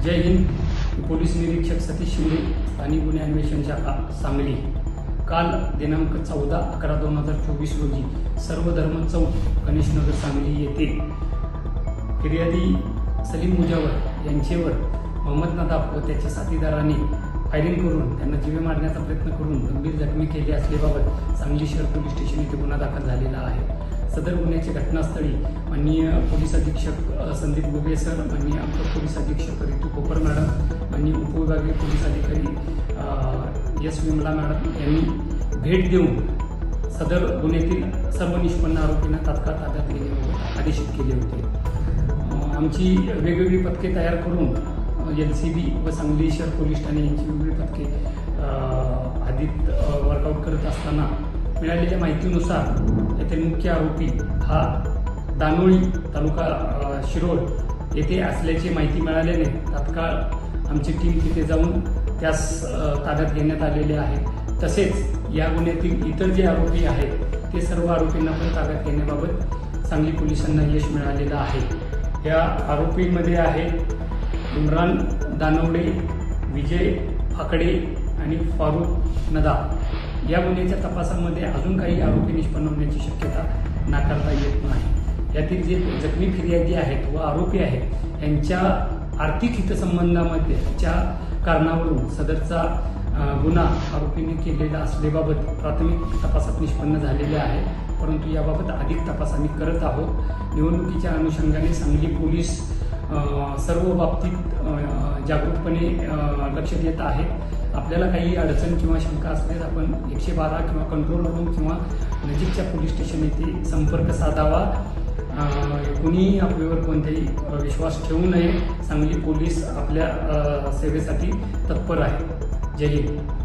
जय Hind. Police निरीक्षक सतीश शिंदे, स्थानिक गुन्हे अन्वेषण शाखा सांगली. काल दिनांक 14/11/2024 रोजी सर्वधर्म चौक गणेशनगर सांगली येथे फिर्यादी सलीम मुजावर यांच्यावर मोहम्मद नदाफ व त्याच्या साथीदारांनी फायरिंग करून त्यांना जीवे मारण्याचा प्रयत्न करून गंभीर जखमी केले असल्याबाबत सांगली शहर पोलीस स्टेशन येथे गुन्हा दाखल झालेला आहे. सदर गुन्ह्याच्या घटनास्थळी माननीय पोलीस अधीक्षक संदीप गुगे सर, माननीय अपर पोलीस अधीक्षक ऋतू कोपर मॅडम, माननीय उपविभागीय पोलीस अधिकारी एस विमला मॅडम यांनी भेट देऊन सदर गुन्ह्यातील सर्व निष्पन्न आरोपींना तात्काळ ताब्यात घेण्याबाबत आदेशित केले होते. आमची वेगवेगळी पथके तयार करून LCB व सांगली शहर पोलीस ठाणे यांची वेगवेगळी पथके आधीत वर्कआउट करत असताना मिळालेल्या माहितीनुसार येथील मुख्य आरोपी हा दानोळी तालुका शिरोळ येथे असल्याची माहिती मिळाल्याने तात्काळ आमची टीम तिथे जाऊन त्यास ताब्यात घेण्यात आलेले आहे. तसेच या गुन्ह्यातील इतर जे आरोपी आहेत ते सर्व आरोपींना पण ताब्यात घेण्याबाबत सांगली पोलिसांना यश मिळालेलं आहे. या आरोपींमध्ये आहेत इम्रान दानवडे, विजय फाकडे आणि फारुख नदा. या गुन्ह्याच्या तपासामध्ये अजून काही आरोपी निष्पन्न होण्याची शक्यता नाकारता येत नाही. यातील जे जखमी फिर्यादी आहेत व आरोपी आहेत यांच्या आर्थिक हितसंबंधामध्येच्या कारणावरून सदरचा गुन्हा आरोपींनी केलेला असल्याबाबत प्राथमिक तपासात निष्पन्न झालेले आहे. परंतु याबाबत अधिक तपास आम्ही करत आहोत. निवडणुकीच्या अनुषंगाने सांगली पोलीस सर्व बाबतीत जागरूकपणे लक्ष देत आहेत. आपल्याला काही अडचण किंवा शंका असल्यास आपण 112 किंवा कंट्रोल रूम किंवा नजीकच्या पोलीस स्टेशन येथे संपर्क साधावा. कुणीही आपल्यावर कोणताही विश्वास ठेवू नये. सांगली पोलीस आपल्या सेवेसाठी तत्पर आहे. जय हिंद.